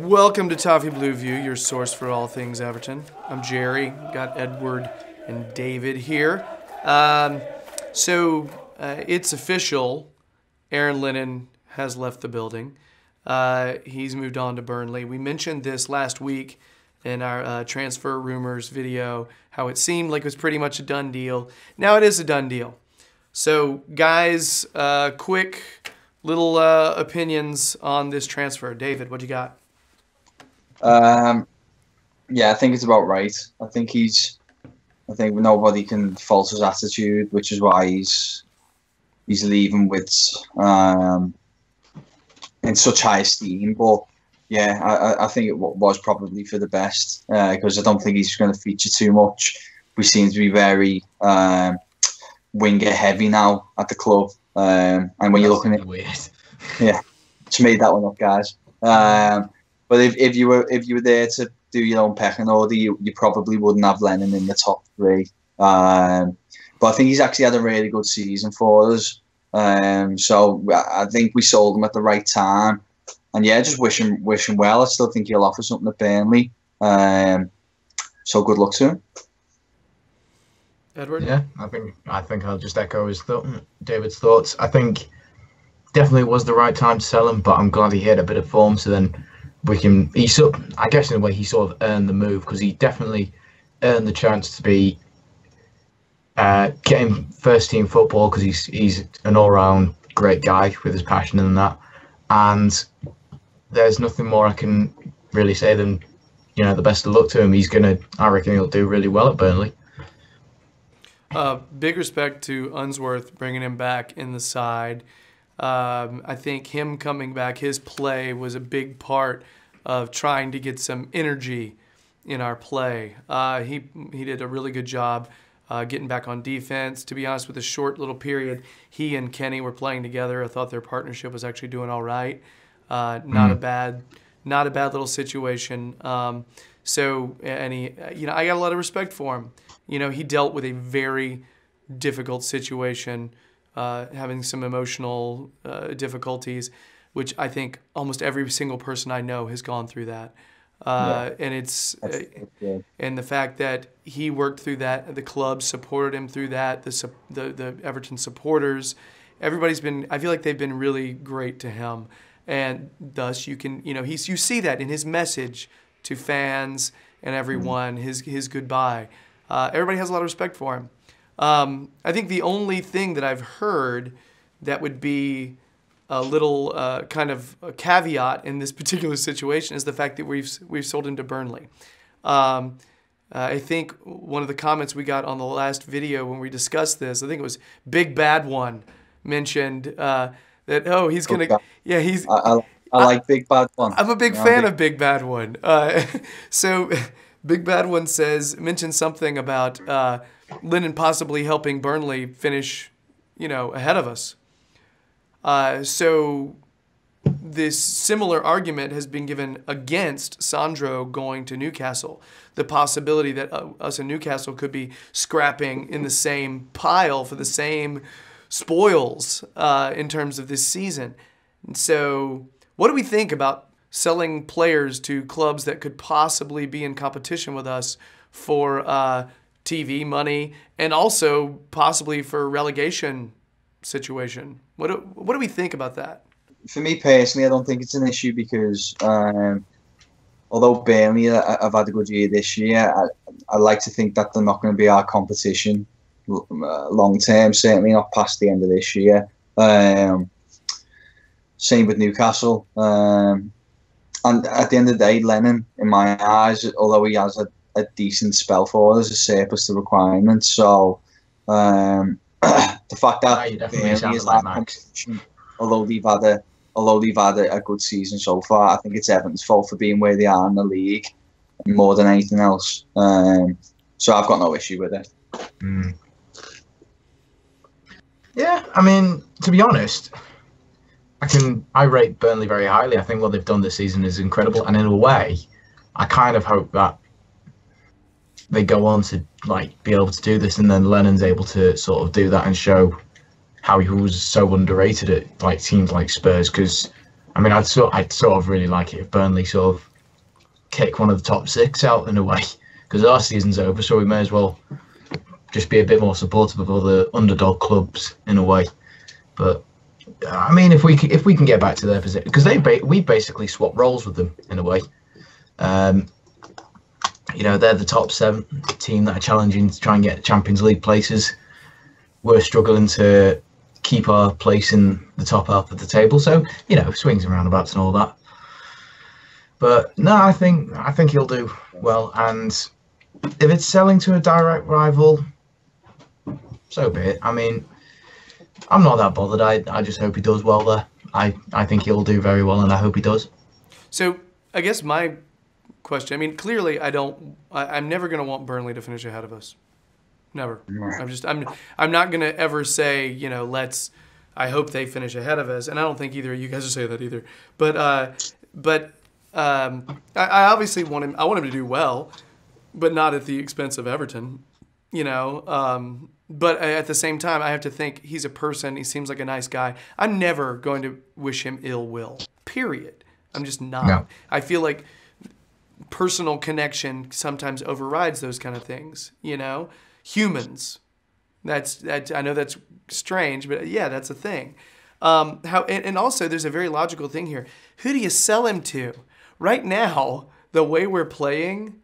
Welcome to Toffee Blue View, your source for all things Everton. I'm Gerry. Got Edward and David here. It's official. Aaron Lennon has left the building. He's moved on to Burnley. We mentioned this last week in our transfer rumors video, how it seemed like it was pretty much a done deal. Now it is a done deal. So, guys, quick little opinions on this transfer. David, what you got? Yeah, I think it's about right. I think nobody can fault his attitude, which is why he's leaving with in such high esteem. But yeah, I think it was probably for the best because I don't think he's going to feature too much. We seem to be very winger heavy now at the club, and when you're looking at weird, yeah, just made that one up, guys. But if you were there to do your own pecking order, you probably wouldn't have Lennon in the top three. But I think he's actually had a really good season for us. So I think we sold him at the right time. And yeah, just wish him well. I still think he'll offer something at Burnley. So good luck to him. Edward? Yeah, I think I'll just echo David's thoughts. I think definitely was the right time to sell him, but I'm glad he hit a bit of form. So then I guess in a way he sort of earned the move because he definitely earned the chance to be getting first team football because he's an all round great guy with his passion and that. And there's nothing more I can really say than the best of luck to him. I reckon he'll do really well at Burnley. Big respect to Unsworth bringing him back in the side. I think him coming back, his play was a big part of trying to get some energy in our play. He did a really good job getting back on defense. To be honest, with a short little period, he and Kenny were playing together. I thought their partnership was actually doing all right. Not a bad little situation. I got a lot of respect for him. He dealt with a very difficult situation. Having some emotional difficulties, which I think almost every single person I know has gone through that. And the fact that he worked through that, the club supported him through that, the Everton supporters, I feel like they've been really great to him. And thus you can, you see that in his message to fans and everyone, his goodbye. Everybody has a lot of respect for him. I think the only thing that I've heard that would be a little kind of a caveat in this particular situation is the fact that we've sold him to Burnley. I think one of the comments we got on the last video when we discussed this, I think it was Big Bad One, mentioned that he's gonna he's. I like Big Bad One. I'm a big fan of Big Bad One. So Big Bad One mentioned something about Lennon possibly helping Burnley finish, ahead of us. So this similar argument has been given against Sandro going to Newcastle. The possibility that us and Newcastle could be scrapping in the same pile for the same spoils in terms of this season. And so what do we think about selling players to clubs that could possibly be in competition with us for TV money and also possibly for a relegation situation? What do we think about that? For me personally, I don't think it's an issue because although Burnley have had a good year this year, I like to think that they're not going to be our competition long term, certainly not past the end of this year. Same with Newcastle. And at the end of the day, Lennon, in my eyes, although he has a decent spell for us, a surplus to requirements. So the fact that Burnley is our competition, although they've had a good season so far, I think it's Everton's fault for being where they are in the league more than anything else. So I've got no issue with it. Yeah, I mean, to be honest, I rate Burnley very highly. I think what they've done this season is incredible, and in a way, I kind of hope that they go on to be able to do this, and then Lennon's able to sort of do that and show how he was so underrated at teams like Spurs. Because I mean, I'd sort of really like it if Burnley sort of take one of the top 6 out in a way, because our season's over, so we may as well just be a bit more supportive of other underdog clubs in a way. But I mean, if we can get back to their position, because we basically swap roles with them in a way. You know, they're the top 7 team that are challenging to try and get Champions League places. We're struggling to keep our place in the top half of the table. So, you know, swings and roundabouts and all that. But no, I think he'll do well. And if it's selling to a direct rival, so be it. I mean, I'm not that bothered. I just hope he does well there. I think he'll do very well, and I hope he does. So I guess my question, I mean, clearly I'm never going to want Burnley to finish ahead of us. Never. I'm not going to ever say, you know, I hope they finish ahead of us. And I don't think either of you guys will say that either. But I obviously want him to do well, but not at the expense of Everton, you know. But at the same time, I have to think he's a person. He seems like a nice guy. I'm never going to wish him ill will, period. I'm just not. No. I feel like personal connection sometimes overrides those kind of things, you know. Humans. I know that's strange, but yeah, that's a thing. And also there's a very logical thing here. Who do you sell him to? Right now, the way we're playing,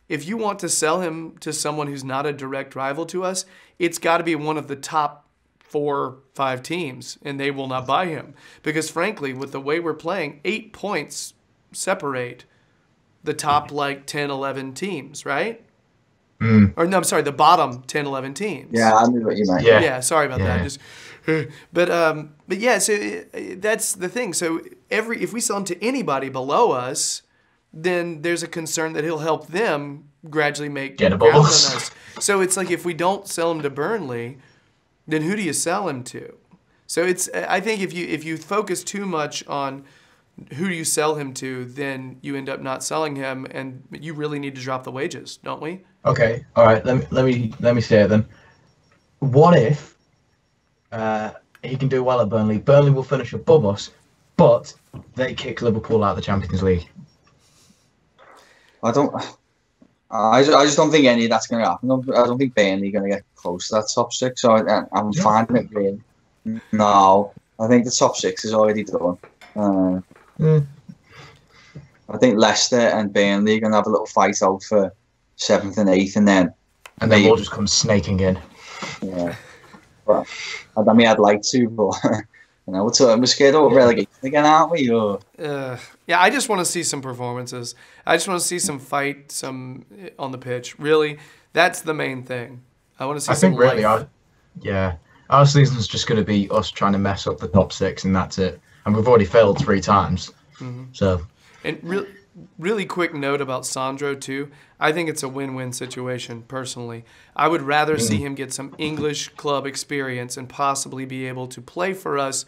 if you want to sell him to someone who's not a direct rival to us, it's got to be one of the top 4, 5 teams, and they will not buy him. Because frankly, with the way we're playing, 8 points separate the top 10, 11 teams, right? Or no, I'm sorry, the bottom 10, 11 teams. Yeah, I knew what you meant. Yeah, sorry about that. But yeah, so that's the thing. So if we sell him to anybody below us, then there's a concern that he'll help them gradually make get ground on us. us. So it's like if we don't sell him to Burnley, then who do you sell him to? So I think if you focus too much on who do you sell him to, then you end up not selling him, and you really need to drop the wages, don't we? Okay, all right. Let me say it then. What if he can do well at Burnley? Burnley will finish above us, but they kick Liverpool out of the Champions League. I just don't think any of that's going to happen. I don't think Burnley are going to get close to that top 6. So I'm fine with it. Really. No, I think the top 6 is already done. I think Leicester and Burnley are going to have a little fight out for 7th and 8th, and then we'll just come snaking in. Yeah, well, I mean, I'd like to, but you know, we're scared of relegation again, aren't we? Or yeah, I just want to see some performances. I just want to see some fight, some on the pitch. Really, that's the main thing. I want to see. I think really, our season's just going to be us trying to mess up the top 6, and that's it. And we've already failed 3 times. Mm-hmm. So, and really quick note about Sandro too. I think it's a win-win situation personally. I would rather see him get some English club experience and possibly be able to play for us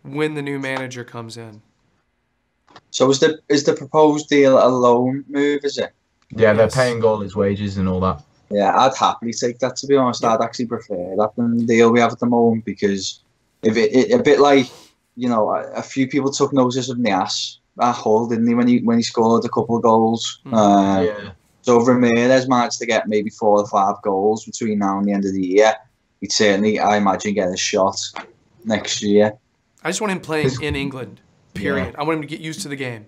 when the new manager comes in. So is the proposed deal a loan move? Is it? Yeah, they're paying all his wages and all that. Yeah, I'd happily take that, to be honest. I'd actually prefer that than the deal we have at the moment, because if it a bit like, you know, a few people took notice of Nias at Hull, didn't he, when he scored a couple of goals? So if Ramirez managed to get maybe 4 or 5 goals between now and the end of the year, he'd certainly, I imagine, get a shot next year. I just want him playing in England, period. Yeah. I want him to get used to the game.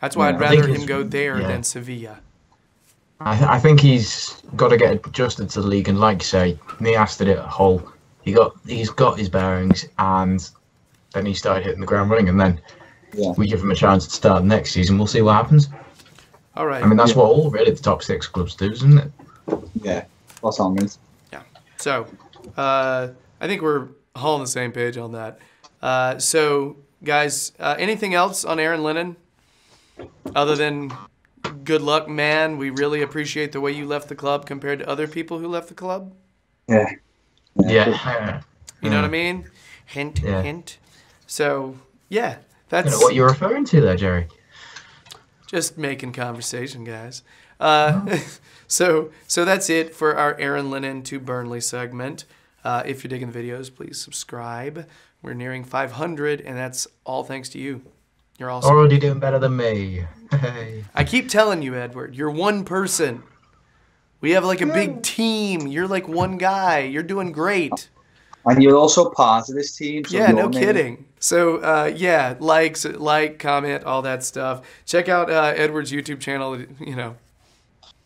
That's why I'd rather him go there than Sevilla. I think he's got to get adjusted to the league, and like you say, Nias did it at Hull. He's got his bearings, and then he started hitting the ground running, and then we give him a chance to start next season. We'll see what happens. All right. I mean, that's what all really the top 6 clubs do, isn't it? Yeah. What's on me? Yeah. So, I think we're all on the same page on that. So, guys, anything else on Aaron Lennon? Other than good luck, man. We really appreciate the way you left the club compared to other people who left the club. Yeah. You know what I mean? Hint, hint. So, yeah. That's I don't know what you're referring to there, Gerry. Just making conversation, guys. So that's it for our Aaron Lennon to Burnley segment. If you're digging the videos, please subscribe. We're nearing 500, and that's all thanks to you. You're awesome. Already doing better than me. Hey. I keep telling you, Edward, you're one person. We have like a big team. You're like one guy. You're doing great. And you're also part of this team. So Yeah, no kidding. So, yeah, like, comment, all that stuff. Check out Edward's YouTube channel, you know.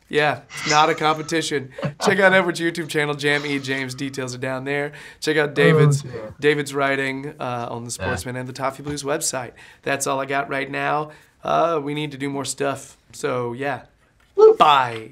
Yeah, not a competition. Check out Edward's YouTube channel, Jam E. James. Details are down there. Check out David's writing on the Sportsman and the Toffee Blues website. That's all I got right now. We need to do more stuff. So, yeah. Bye.